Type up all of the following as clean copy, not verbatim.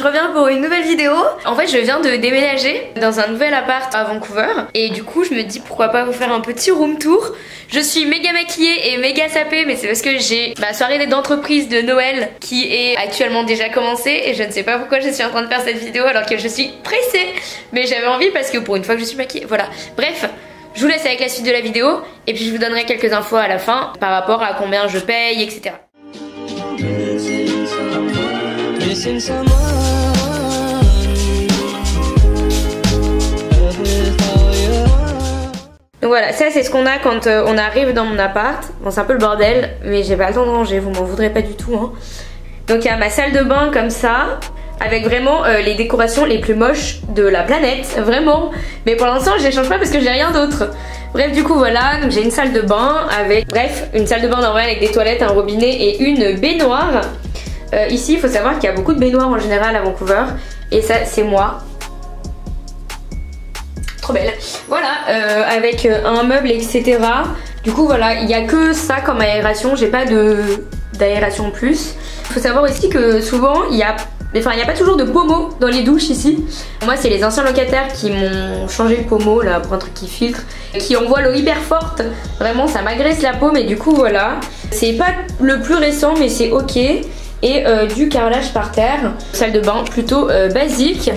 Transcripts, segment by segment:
je reviens pour une nouvelle vidéo. En fait je viens de déménager dans un nouvel appart à Vancouver et du coup je me dis pourquoi pas vous faire un petit room tour. Je suis méga maquillée et méga sapée, mais c'est parce que j'ai ma soirée d'entreprise de Noël qui est actuellement déjà commencée et je ne sais pas pourquoi je suis en train de faire cette vidéo alors que je suis pressée, mais j'avais envie parce que pour une fois que je suis maquillée, voilà. Bref, je vous laisse avec la suite de la vidéo et puis je vous donnerai quelques infos à la fin par rapport à combien je paye, etc. Donc voilà, ça c'est ce qu'on a quand on arrive dans mon appart. Bon, c'est un peu le bordel, mais j'ai pas le temps de ranger, vous m'en voudrez pas du tout hein. Donc il y a ma salle de bain comme ça, avec vraiment les décorations les plus moches de la planète, vraiment. Mais pour l'instant je les change pas parce que j'ai rien d'autre. Bref, du coup voilà, donc j'ai une salle de bain avec, bref, une salle de bain normale avec des toilettes, un robinet et une baignoire. Ici il faut savoir qu'il y a beaucoup de baignoires en général à Vancouver. Et ça c'est moi. Trop belle. Voilà, avec un meuble, etc. Du coup voilà, il n'y a que ça comme aération, j'ai pas d'aération en plus. Il faut savoir aussi que souvent il y a pas toujours de pommeau dans les douches ici. Moi c'est les anciens locataires qui m'ont changé le pommeau là pour un truc qui filtre, qui envoie l'eau hyper forte. Vraiment ça m'agresse la peau, mais du coup voilà. C'est pas le plus récent mais c'est ok. Et du carrelage par terre. Salle de bain plutôt basique.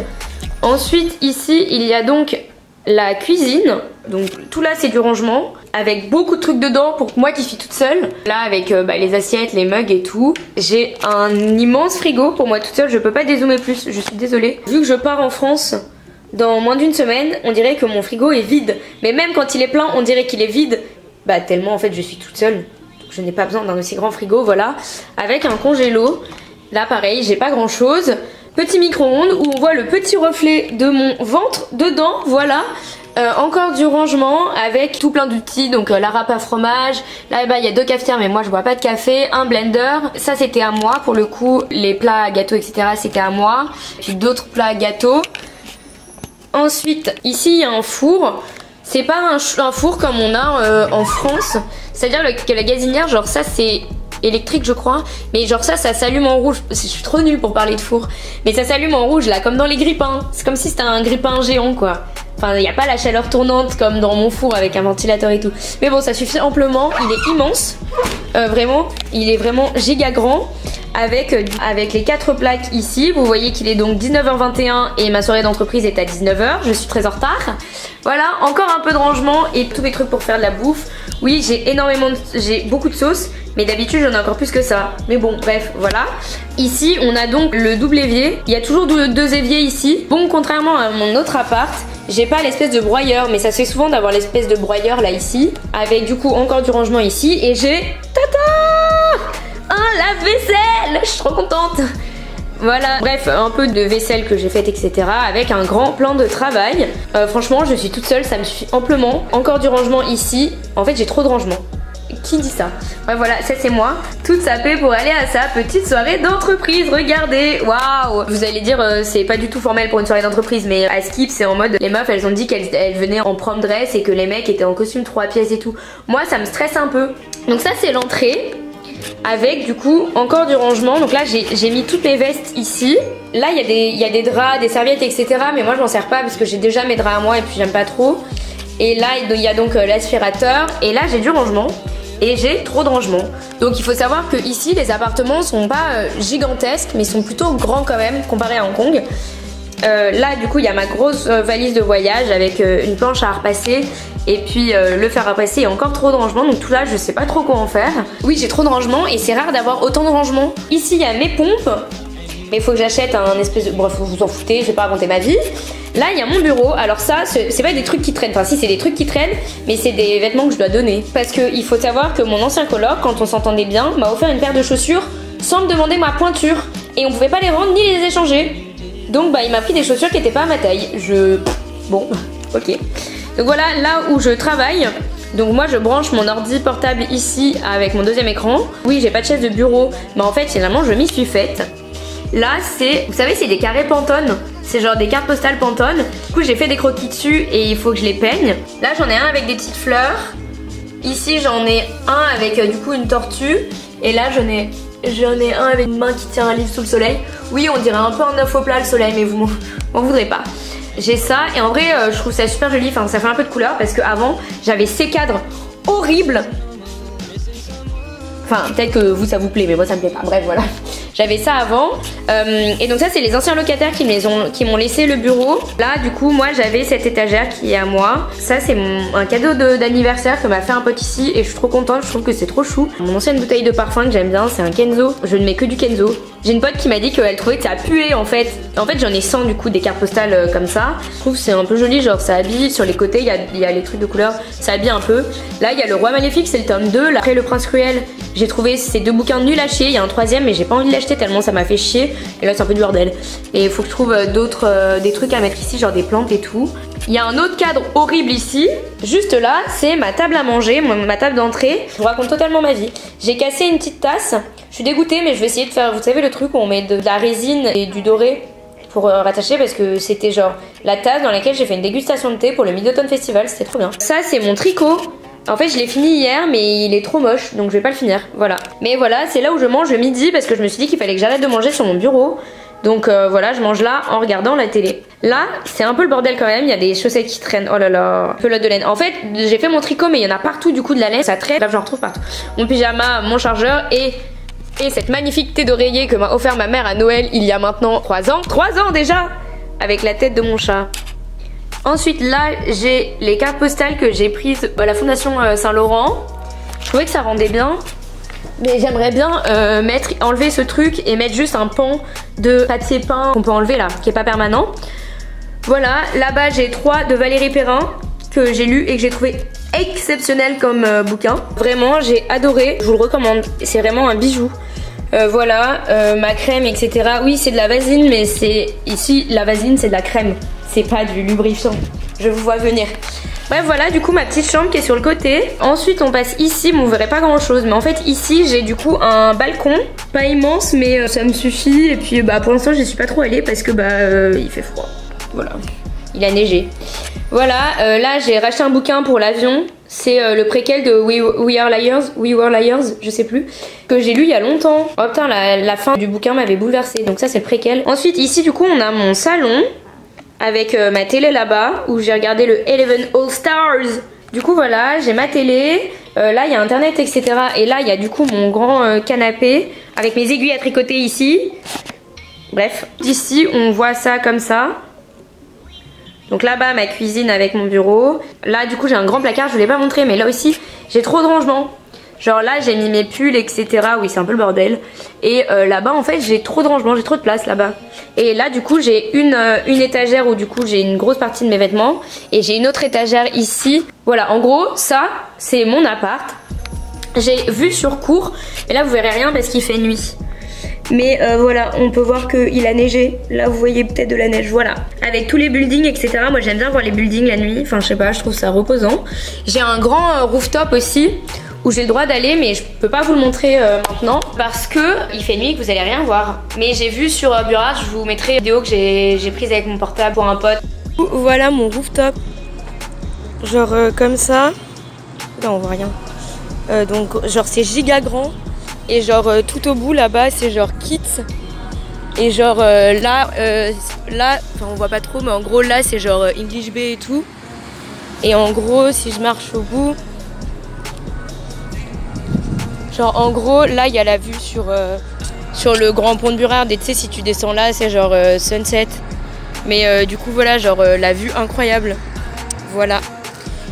Ensuite ici il y a donc la cuisine, donc tout là c'est du rangement avec beaucoup de trucs dedans pour moi qui suis toute seule. Là avec les assiettes, les mugs et tout. J'ai un immense frigo pour moi toute seule, je peux pas dézoomer plus, je suis désolée. Vu que je pars en France dans moins d'une semaine, on dirait que mon frigo est vide. Mais même quand il est plein, on dirait qu'il est vide. Bah tellement en fait je suis toute seule, donc je n'ai pas besoin d'un aussi grand frigo, voilà. Avec un congélo, là pareil, j'ai pas grand chose. Petit micro-ondes où on voit le petit reflet de mon ventre dedans, voilà. Encore du rangement avec tout plein d'outils, donc la râpe à fromage. Là-bas il y a 2 cafetières mais moi je bois pas de café. Un blender, ça c'était à moi pour le coup. Les plats à gâteaux etc c'était à moi. Puis d'autres plats à gâteaux. Ensuite ici il y a un four. C'est pas un four comme on a en France. C'est-à-dire que la gazinière, genre ça c'est électrique je crois, mais genre ça s'allume en rouge. Je suis trop nulle pour parler de four, mais ça s'allume en rouge là comme dans les grippins. C'est comme si c'était un grippin géant quoi. Enfin il n'y a pas la chaleur tournante comme dans mon four avec un ventilateur et tout, mais bon ça suffit amplement. Il est immense, vraiment il est vraiment giga grand. Avec les 4 plaques ici, vous voyez qu'il est donc 19h21 et ma soirée d'entreprise est à 19h, je suis très en retard. Voilà, encore un peu de rangement et tous mes trucs pour faire de la bouffe. Oui, j'ai beaucoup de sauce, mais d'habitude j'en ai encore plus que ça. Mais bon, bref, voilà. Ici, on a donc le double évier. Il y a toujours 2 éviers ici. Bon, contrairement à mon autre appart, j'ai pas l'espèce de broyeur, mais ça se fait souvent d'avoir l'espèce de broyeur là ici. Avec du coup encore du rangement ici et j'ai... un lave-vaisselle, je suis trop contente. Voilà, bref, un peu de vaisselle que j'ai faite, etc. Avec un grand plan de travail. Franchement, je suis toute seule, ça me suffit amplement. Encore du rangement ici. En fait, j'ai trop de rangement. Qui dit ça? Ouais, voilà, ça c'est moi, toute sapée pour aller à sa petite soirée d'entreprise. Regardez, waouh! Vous allez dire, c'est pas du tout formel pour une soirée d'entreprise, mais à Skip, c'est en mode, les meufs, elles ont dit qu'elles venaient en prom dress et que les mecs étaient en costume 3 pièces et tout. Moi, ça me stresse un peu. Donc ça, c'est l'entrée. Avec du coup encore du rangement. Donc là j'ai mis toutes mes vestes ici. Là il y a des draps, des serviettes etc. Mais moi je m'en sers pas parce que j'ai déjà mes draps à moi et puis j'aime pas trop. Et là il y a donc l'aspirateur. Et là j'ai du rangement. Et j'ai trop de rangement. Donc il faut savoir que ici les appartements sont pas gigantesques, mais sont plutôt grands quand même comparé à Hong Kong. Là du coup il y a ma grosse valise de voyage avec une planche à repasser. Et puis le fer à passer et encore trop de rangement. Donc tout là je sais pas trop quoi en faire. Oui j'ai trop de rangement et c'est rare d'avoir autant de rangement. Ici il y a mes pompes. Mais il faut que j'achète un espèce de... Bref vous en foutez, je vais pas raconter ma vie. Là il y a mon bureau. Alors ça c'est pas des trucs qui traînent. Enfin si c'est des trucs qui traînent, mais c'est des vêtements que je dois donner. Parce qu'il faut savoir que mon ancien coloc, quand on s'entendait bien, m'a offert une paire de chaussures sans me demander ma pointure. Et on pouvait pas les rendre ni les échanger. Donc bah il m'a pris des chaussures qui étaient pas à ma taille. Bon, ok. Donc voilà, là où je travaille. Donc moi je branche mon ordi portable ici avec mon deuxième écran. Oui j'ai pas de chaise de bureau, mais en fait finalement je m'y suis faite. Là c'est, vous savez c'est des carrés Pantone. C'est genre des cartes postales Pantone. Du coup j'ai fait des croquis dessus et il faut que je les peigne. Là j'en ai un avec des petites fleurs. Ici j'en ai un avec du coup une tortue. Et là j'en ai j'en ai un avec une main qui tient un livre sous le soleil. Oui, on dirait un peu un œuf au plat le soleil, mais vous m'en voudrez pas. J'ai ça et en vrai je trouve ça super joli, enfin ça fait un peu de couleur parce qu'avant j'avais ces cadres horribles. Enfin peut-être que vous ça vous plaît mais moi ça me plaît pas, bref voilà. J'avais ça avant et donc ça c'est les anciens locataires qui m'ont laissé le bureau. Là du coup moi j'avais cette étagère qui est à moi. Ça c'est un cadeau d'anniversaire que m'a fait un pote ici et je suis trop contente, je trouve que c'est trop chou. Mon ancienne bouteille de parfum que j'aime bien c'est un Kenzo. Je ne mets que du Kenzo. J'ai une pote qui m'a dit qu'elle trouvait que ça puait en fait. En fait j'en ai 100 du coup des cartes postales comme ça. Je trouve que c'est un peu joli, genre ça habille. Sur les côtés il y a les trucs de couleur, ça habille un peu. Là il y a le Roi Maléfique, c'est le tome 2. Là, après le Prince Cruel, j'ai trouvé ces deux bouquins nuls à chier. Il y a un troisième mais j'ai pas envie de l'acheter tellement ça m'a fait chier. Et là c'est un peu du bordel. Et il faut que je trouve d'autres des trucs à mettre ici, genre des plantes et tout. Il y a un autre cadre horrible ici. Juste là, c'est ma table à manger, ma table d'entrée. Je vous raconte totalement ma vie. J'ai cassé une petite tasse. Je suis dégoûtée mais je vais essayer de faire, vous savez le truc où on met de la résine et du doré pour rattacher parce que c'était genre la tasse dans laquelle j'ai fait une dégustation de thé pour le Mid-Autumn Festival, c'était trop bien. Ça c'est mon tricot. En fait je l'ai fini hier mais il est trop moche donc je vais pas le finir, voilà. Mais voilà, c'est là où je mange le midi parce que je me suis dit qu'il fallait que j'arrête de manger sur mon bureau. Donc voilà, je mange là en regardant la télé. Là, c'est un peu le bordel quand même, il y a des chaussettes qui traînent, oh là là, pelote de laine. En fait, j'ai fait mon tricot mais il y en a partout du coup de la laine, ça traîne, là j'en retrouve partout. Mon pyjama, mon chargeur et cette magnifique thé d'oreiller que m'a offert ma mère à Noël il y a maintenant 3 ans. 3 ans déjà, avec la tête de mon chat. Ensuite là, j'ai les cartes postales que j'ai prises à la Fondation Saint-Laurent. Je trouvais que ça rendait bien. Mais j'aimerais bien enlever ce truc et mettre juste un pan de papier peint qu'on peut enlever là, qui est pas permanent. Voilà, là-bas j'ai 3 de Valérie Perrin que j'ai lu et que j'ai trouvé exceptionnel comme bouquin. Vraiment, j'ai adoré, je vous le recommande, c'est vraiment un bijou. Voilà, ma crème, etc. Oui, c'est de la vaseline, mais c'est ici, la vaseline, c'est de la crème. C'est pas du lubrifiant. Je vous vois venir. Bref voilà du coup ma petite chambre qui est sur le côté. Ensuite on passe ici, bon, vous verrez pas grand chose. Mais en fait ici j'ai du coup un balcon. Pas immense mais ça me suffit. Et puis bah pour l'instant j'y suis pas trop allée parce que il fait froid. Voilà, il a neigé. Voilà, là j'ai racheté un bouquin pour l'avion. C'est le préquel de We Were Liars, je sais plus, que j'ai lu il y a longtemps. Oh putain, la fin du bouquin m'avait bouleversée, donc ça c'est le préquel. Ensuite ici du coup on a mon salon avec ma télé là-bas où j'ai regardé le Eleven All Stars. Du coup voilà, j'ai ma télé, là il y a internet etc. Et là il y a du coup mon grand canapé avec mes aiguilles à tricoter ici. Bref, d'ici on voit ça comme ça. Donc là-bas ma cuisine avec mon bureau. Là du coup j'ai un grand placard, je vous l'ai pas montré mais là aussi j'ai trop de rangements. Genre là j'ai mis mes pulls etc. Oui c'est un peu le bordel. Et là-bas en fait j'ai trop de rangements, j'ai trop de place là-bas. Et là du coup j'ai une étagère où du coup j'ai une grosse partie de mes vêtements. Et j'ai une autre étagère ici. Voilà, en gros ça c'est mon appart. J'ai vue sur cour. Et là vous verrez rien parce qu'il fait nuit. Mais voilà, on peut voir qu'il a neigé. Là vous voyez peut-être de la neige, voilà. Avec tous les buildings etc. Moi j'aime bien voir les buildings la nuit. Enfin je sais pas, je trouve ça reposant. J'ai un grand rooftop aussi où j'ai le droit d'aller mais je peux pas vous le montrer maintenant parce que il fait nuit et que vous allez rien voir. Mais j'ai vu sur Burat, je vous mettrai une vidéo que j'ai prise avec mon portable pour un pote. Voilà mon rooftop. Genre comme ça. Là on voit rien. Donc genre c'est giga grand. Et genre tout au bout là-bas c'est genre Kids. Et genre là, enfin on voit pas trop mais en gros là c'est genre English Bay et tout. Et en gros si je marche au bout, genre en gros là il y a la vue sur le grand pont de Burrard. Et tu sais si tu descends là c'est genre Sunset. Mais du coup voilà genre la vue incroyable. Voilà.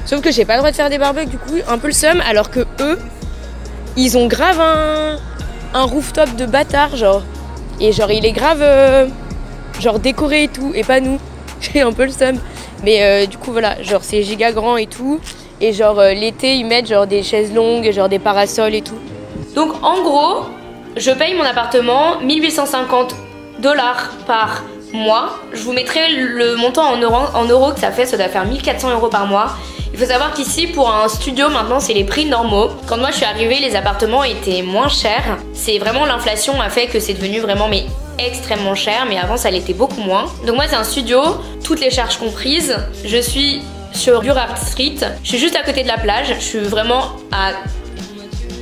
Sauf que j'ai pas le droit de faire des barbecues du coup un peu le seum alors que eux ils ont grave un rooftop de bâtard genre. Et genre il est grave genre décoré et tout et pas nous. J'ai un peu le seum. Mais du coup voilà, genre c'est giga grand et tout. Et genre l'été ils mettent genre des chaises longues, genre des parasols et tout. Donc en gros, je paye mon appartement 1850 $ par mois. Je vous mettrai le montant en euros que ça fait, ça doit faire 1400 € par mois. Il faut savoir qu'ici pour un studio maintenant c'est les prix normaux. Quand moi je suis arrivée les appartements étaient moins chers. C'est vraiment l'inflation a fait que c'est devenu vraiment mais extrêmement cher. Mais avant ça l'était beaucoup moins. Donc moi c'est un studio, toutes les charges comprises. Je suis sur Burrard Street. Je suis juste à côté de la plage. Je suis vraiment à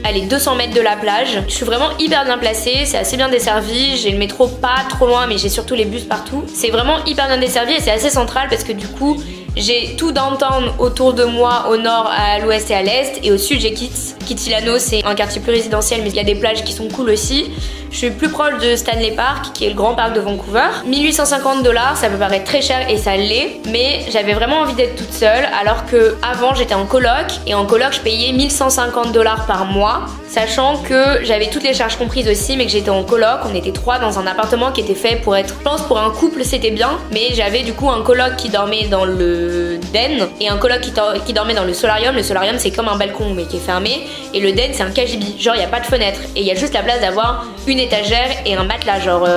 allez, 200 mètres de la plage. Je suis vraiment hyper bien placée, c'est assez bien desservi, j'ai le métro pas trop loin mais j'ai surtout les bus partout. C'est vraiment hyper bien desservi et c'est assez central parce que du coup j'ai tout downtown autour de moi, au nord, à l'ouest et à l'est, et au sud j'ai Kitsilano, c'est un quartier plus résidentiel mais il y a des plages qui sont cool aussi. Je suis plus proche de Stanley Park qui est le grand parc de Vancouver. 1850 $, ça peut paraître très cher et ça l'est, mais j'avais vraiment envie d'être toute seule alors que avant j'étais en coloc et en coloc je payais 1150 $ par mois, sachant que j'avais toutes les charges comprises aussi mais que j'étais en coloc, on était 3 dans un appartement qui était fait pour être, je pense pour un couple c'était bien, mais j'avais du coup un coloc qui dormait dans le den et un coloc qui dormait dans le solarium. Le solarium c'est comme un balcon mais qui est fermé et le den c'est un KGB, genre il n'y a pas de fenêtre et il y a juste la place d'avoir une étagère et un matelas, genre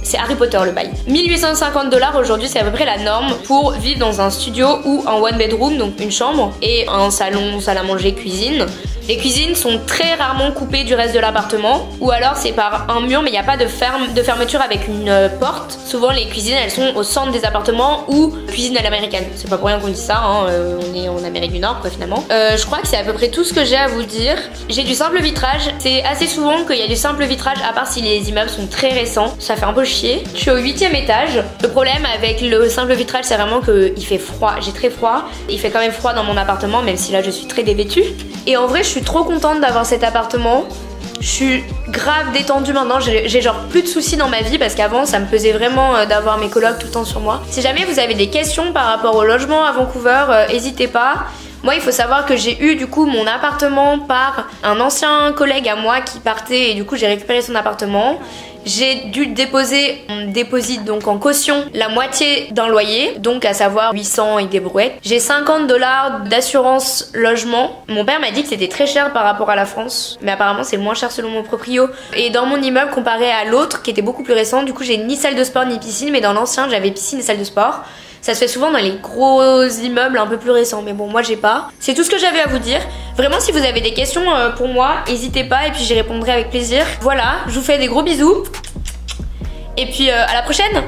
c'est Harry Potter le bail. 1850 $ aujourd'hui c'est à peu près la norme pour vivre dans un studio ou un one bedroom, donc une chambre et un salon, salle à manger, cuisine. Les cuisines sont très rarement coupées du reste de l'appartement ou alors c'est par un mur mais il n'y a pas de fermeture avec une porte. Souvent les cuisines elles sont au centre des appartements ou cuisine à l'américaine. C'est pas pour rien qu'on dit ça, hein. On est en Amérique du Nord quoi finalement. Je crois que c'est à peu près tout ce que j'ai à vous dire. J'ai du simple vitrage, c'est assez souvent qu'il y a du simple vitrage à part si les immeubles sont très récents, ça fait un peu chier. Je suis au 8e étage. Le problème avec le simple vitrage c'est vraiment qu'il fait froid, j'ai très froid. Il fait quand même froid dans mon appartement même si là je suis très dévêtue. Et en vrai je suis trop contente d'avoir cet appartement. Je suis grave détendue maintenant, j'ai genre plus de soucis dans ma vie parce qu'avant ça me pesait vraiment d'avoir mes colocs tout le temps sur moi. Si jamais vous avez des questions par rapport au logement à Vancouver, n'hésitez pas. Moi il faut savoir que j'ai eu du coup mon appartement par un ancien collègue à moi qui partait et du coup j'ai récupéré son appartement. J'ai dû déposer en déposit, donc en caution, la moitié d'un loyer, donc à savoir 800 et des brouettes. J'ai 50 $ d'assurance logement. Mon père m'a dit que c'était très cher par rapport à la France, mais apparemment c'est moins cher selon mon proprio. Et dans mon immeuble comparé à l'autre qui était beaucoup plus récent, du coup j'ai ni salle de sport ni piscine, mais dans l'ancien j'avais piscine et salle de sport. Ça se fait souvent dans les gros immeubles un peu plus récents, mais bon moi j'ai pas. C'est tout ce que j'avais à vous dire. Vraiment si vous avez des questions pour moi, n'hésitez pas et puis j'y répondrai avec plaisir. Voilà, je vous fais des gros bisous. Et puis à la prochaine.